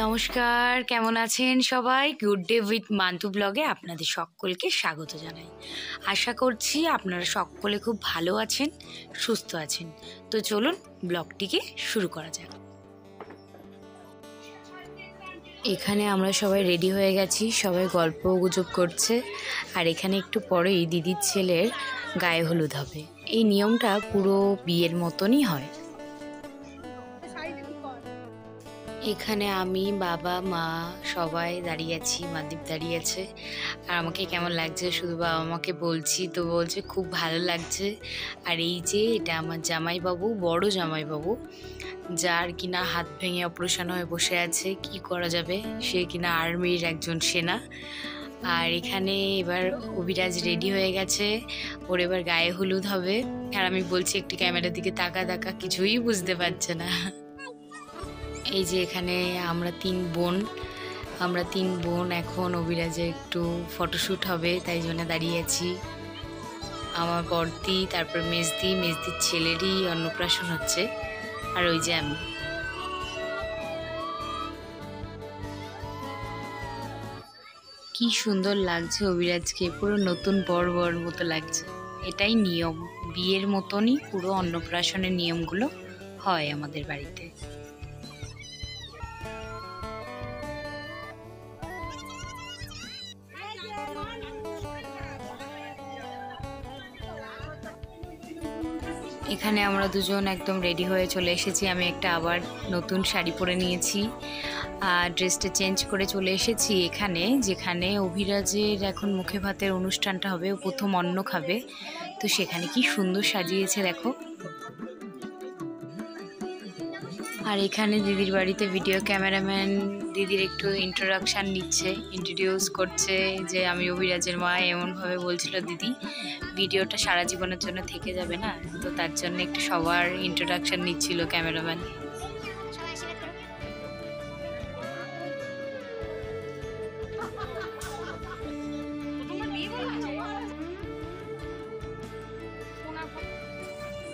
নমস্কার, কেমন আছেন সবাই? গুড ডে উইথ মান্তু ব্লগে আপনাদের সকলকে স্বাগত জানাই। আশা করছি আপনারা সকলে খুব ভালো আছেন, সুস্থ আছেন। তো চলুন ব্লগটিকে শুরু করা যাক। এখানে আমরা সবাই রেডি হয়ে গেছি, সবাই গল্প গুজব করছে। আর এখানে একটু পরেই দিদির ছেলের গায়ে হলুদ হবে। এই নিয়মটা পুরো বিয়ের মতনই হয়। এখানে আমি, বাবা, মা সবাই দাঁড়িয়ে আছি, মাদীপ দাঁড়িয়ে আছে। আর আমাকে কেমন লাগছে শুধু বাবা মাকে বলছি, তো বলছে খুব ভালো লাগছে। আর এই যে এটা আমার জামাইবাবু, বড় জামাইবাবু, যার কিনা হাত ভেঙে অপারেশন হয়ে বসে আছে। কি করা যাবে, সে কিনা আর্মির একজন সেনা। আর এখানে এবার অভিরাজ রেডি হয়ে গেছে, ওর এবার গায়ে হলুদ হবে। আর আমি বলছি একটু ক্যামেরার দিকে তাকা, কিছুই বুঝতে পারছে না। এই যে এখানে আমরা তিন বোন এখন অভিরাজে একটু ফটোশ্যুট হবে, তাই জন্য দাঁড়িয়ে আছি। আমার বড়দি, তারপর মেজদির ছেলেরই অন্নপ্রাশন হচ্ছে। আর ওই যে আমি। কি সুন্দর লাগছে অভিরাজকে, পুরো নতুন বর মতো লাগছে। এটাই নিয়ম, বিয়ের মতনই পুরো অন্নপ্রাশনের নিয়মগুলো হয় আমাদের বাড়িতে। এখানে আমরা দুজন একদম রেডি হয়ে চলে এসেছি। আমি একটা আবার নতুন শাড়ি পরে নিয়েছি, আর ড্রেসটা চেঞ্জ করে চলে এসেছি এখানে, যেখানে অভিরাজের এখন মুখে ভাতের অনুষ্ঠানটা হবে, ও প্রথম অন্ন খাবে। তো সেখানে কি সুন্দর সাজিয়েছে দেখো। আর এখানে দিদির বাড়িতে ভিডিও ক্যামেরাম্যান দিদির একটু ইন্ট্রোডিউস করছে যে আমি অভিরাজের মা। এমনভাবে বলছিল দিদি ভিডিওটা সারা জীবনের জন্য থেকে যাবে না, তো তার জন্য একটু সবার ইন্ট্রোডাকশান নিচ্ছিল ক্যামেরাম্যান।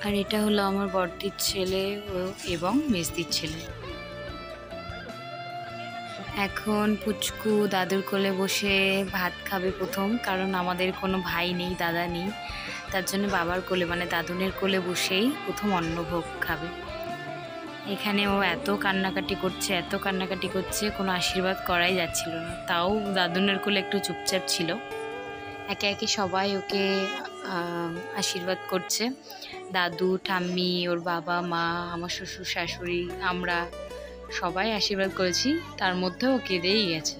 আর এটা হলো আমার বড়দির ছেলে এবং মেজদির ছেলে। এখন পুচকু দাদুর কোলে বসে ভাত খাবে প্রথম, কারণ আমাদের কোনো ভাই নেই, দাদা নেই। তার জন্য বাবার কোলে মানে দাদুনের কোলে বসেই প্রথম অন্নভোগ খাবে। এখানে ও এত কান্নাকাটি করছে, কোনো আশীর্বাদ করাই যাচ্ছিল না। তাও দাদুনের কোলে একটু চুপচাপ ছিল। একে একে সবাই ওকে আশীর্বাদ করছে। দাদু, ঠাম্মি, ওর বাবা, মা, আমার শ্বশুর শাশুড়ি, আমরা সবাই আশীর্বাদ করেছি। তার মধ্যেও কেঁদেই গেছে।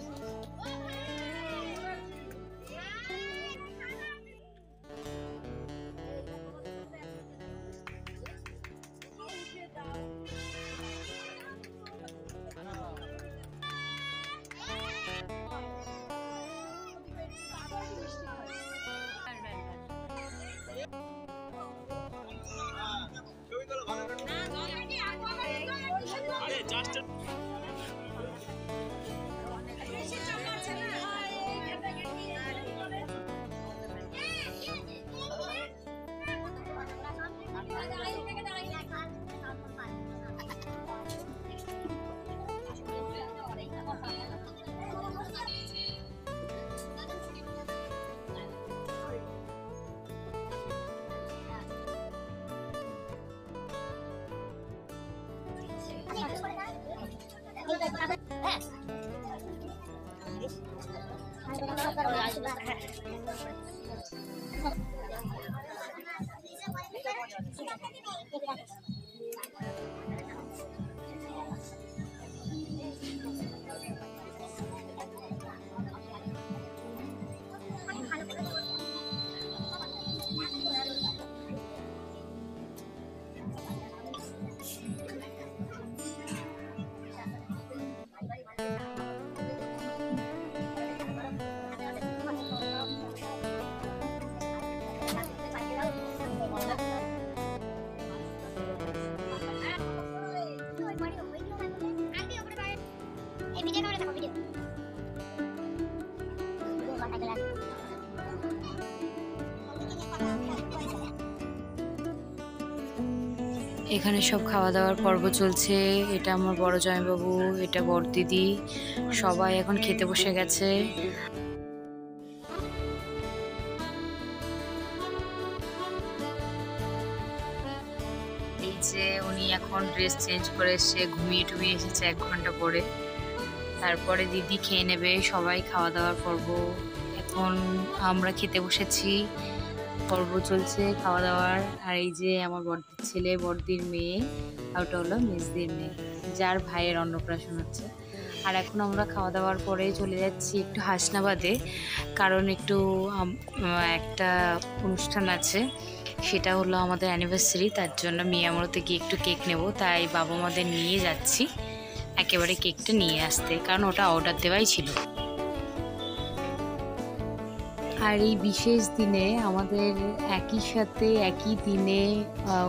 এখানে সব খাওয়া দাওয়ার পর্ব চলছে। এটা আমার বড় জামাইবাবু, এটা বড় দিদি, সবাই এখন খেতে বসে গেছে। এই যে উনি এখন ড্রেস চেঞ্জ করে এসে ঘুমিয়ে টুমিয়ে এসেছে 1 ঘন্টা পরে। তারপরে দিদি খেয়ে নেবে। সবাই খাওয়া দাওয়ার পর্ব। এখন আমরা খেতে বসেছি, পর্ব চলছে খাওয়া দাওয়ার। আর এই যে আমার বড়দির ছেলে, বড়দির মেয়ে, আর ওটা হলো মেজদির মেয়ে, যার ভাইয়ের অন্নপ্রাশন হচ্ছে। আর এখন আমরা খাওয়া দাওয়ার পরে চলে যাচ্ছি একটু হাসনাবাদে, কারণ একটু একটা অনুষ্ঠান আছে, সেটা হলো আমাদের অ্যানিভার্সারি। তার জন্য মিয়ামরতে গিয়ে একটু কেক নেব, তাই বাবা মাদের নিয়ে যাচ্ছি একেবারে কেকটা নিয়ে আসতে, কারণ ওটা অর্ডার দেওয়াই ছিল। আর এই বিশেষ দিনে আমাদের একই সাথে একই দিনে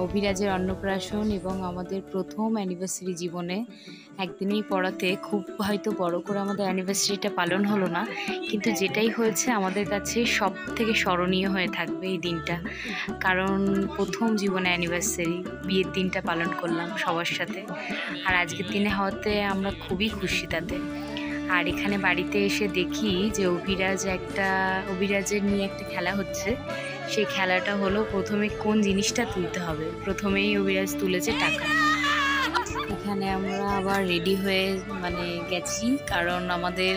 অভিরাজের অন্নপ্রাশন এবং আমাদের প্রথম অ্যানিভার্সারি জীবনে একদিনেই পড়াতে খুব হয়তো বড় করে আমাদের অ্যানিভার্সারিটা পালন হলো না, কিন্তু যেটাই হয়েছে আমাদের কাছে সব থেকে স্মরণীয় হয়ে থাকবে এই দিনটা। কারণ প্রথম জীবনে অ্যানিভার্সারি, বিয়ের দিনটা পালন করলাম সবার সাথে। আর আজকের দিনে হওয়াতে আমরা খুবই খুশি তাতে। আর এখানে বাড়িতে এসে দেখি যে অভিরাজের নিয়ে একটা খেলা হচ্ছে। সেই খেলাটা হলো প্রথমে কোন জিনিসটা তুলতে হবে। প্রথমেই অভিরাজ তুলেছে টাকা। এখানে আমরা আবার রেডি হয়ে গেছি, কারণ আমাদের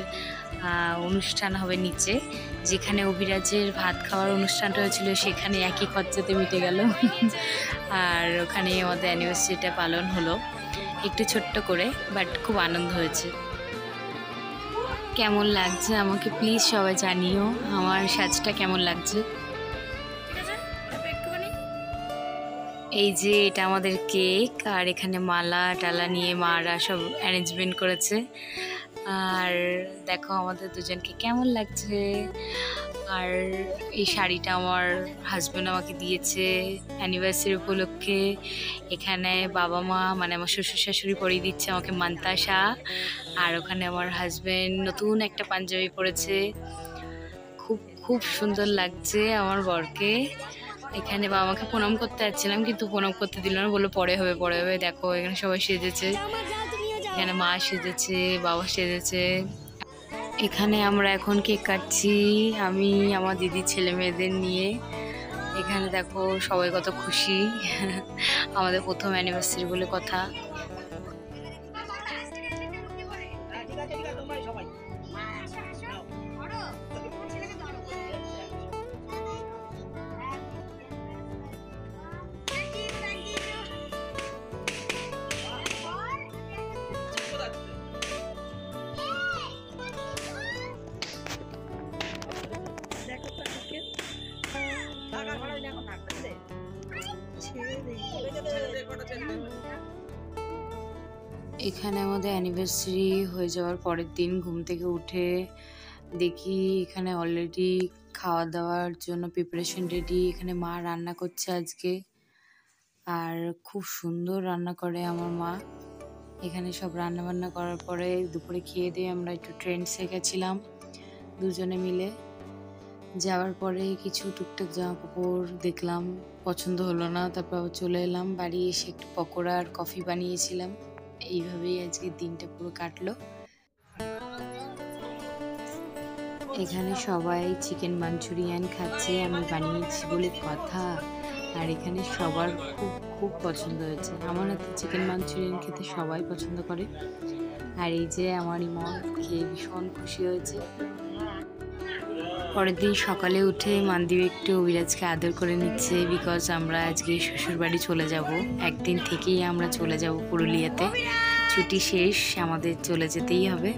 অনুষ্ঠান হবে নিচে, যেখানে অভিরাজের ভাত খাওয়ার অনুষ্ঠানটা হয়েছিল সেখানে একই খরচাতে মিটে গেল। আর ওখানে আমাদের অ্যানিভার্সারিটা পালন হলো একটু ছোট্ট করে, বাট খুব আনন্দ হয়েছে। কেমন লাগছে আমাকে প্লিজ সবাই জানিও, আমার সাজটা কেমন লাগছে। এই যে এটা আমাদের কেক, আর এখানে মালা টালা নিয়ে মারা সব অ্যারেঞ্জমেন্ট করেছে। আর দেখো আমাদের দুজনকে কেমন লাগছে। আর এই শাড়িটা আমার হাজব্যান্ড আমাকে দিয়েছে অ্যানিভার্সারি উপলক্ষে। এখানে বাবা মা আমার শ্বশুর শাশুড়ি পরিয়ে দিচ্ছে আমাকে মান্তাসা। আর ওখানে আমার হাজব্যান্ড নতুন একটা পাঞ্জাবি পরেছে, খুব খুব সুন্দর লাগছে আমার বরকে। এখানে বাবা মাকে প্রণাম করতে যাচ্ছিলাম, কিন্তু প্রণাম করতে দিল না, বললো পরে হবে পরে হবে। দেখো এখানে সবাই সেজেছে, এখানে মা সেজেছে, বাবা সেজেছে। এখানে আমরা এখন কেক কাটছি, আমি আমার দিদির ছেলে মেয়েদের নিয়ে। এখানে দেখো সবাই কত খুশি, আমাদের প্রথম অ্যানিভার্সারি বলে কথা। এখানে আমাদের অ্যানিভার্সারি হয়ে যাওয়ার পরের দিন ঘুম থেকে উঠে দেখি এখানে অলরেডি খাওয়া দাওয়ার জন্য প্রিপারেশন রেডি। এখানে মা রান্না করছে আজকে, আর খুব সুন্দর রান্না করে আমার মা। এখানে সব রান্না বান্না করার পরে দুপুরে খেয়ে দিয়ে আমরা একটু ট্রেন্ডসে গেছিলাম দুজনে মিলে। যাওয়ার পরে কিছু টুকটাক জামা কাপড় দেখলাম, পছন্দ হলো না, তারপর আবার চলে এলাম। বাড়ি এসে একটু পকোড়া আর কফি বানিয়েছিলাম। এইভাবেই আজকের দিনটা পুরো কাটলো। এখানে সবাই চিকেন মাঞ্চুরিয়ান খাচ্ছে, আমি বানিয়েছি বলে কথা। আর এখানে সবার খুব খুব পছন্দ হয়েছে। আমার হাতে চিকেন মাঞ্চুরিয়ান খেতে সবাই পছন্দ করে। আর এই যে আমার ইমন খেয়ে ভীষণ খুশি হয়েছে। পরের দিন সকালে উঠে মানদীপ একটু অভিরাজকে আদর করে নিচ্ছে, বিকজ আমরা আজকে শ্বশুরবাড়ি চলে যাব। একদিন থেকেই আমরা চলে যাব পুরুলিয়াতে, ছুটি শেষ, আমাদের চলে যেতেই হবে।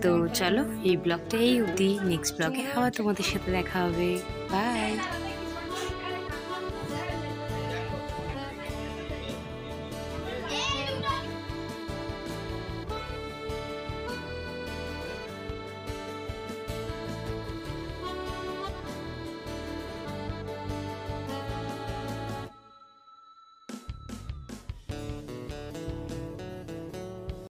তো চলো এই ব্লগটা এই অবধি, নেক্সট ব্লগে আবার তোমাদের সাথে দেখা হবে। বাই।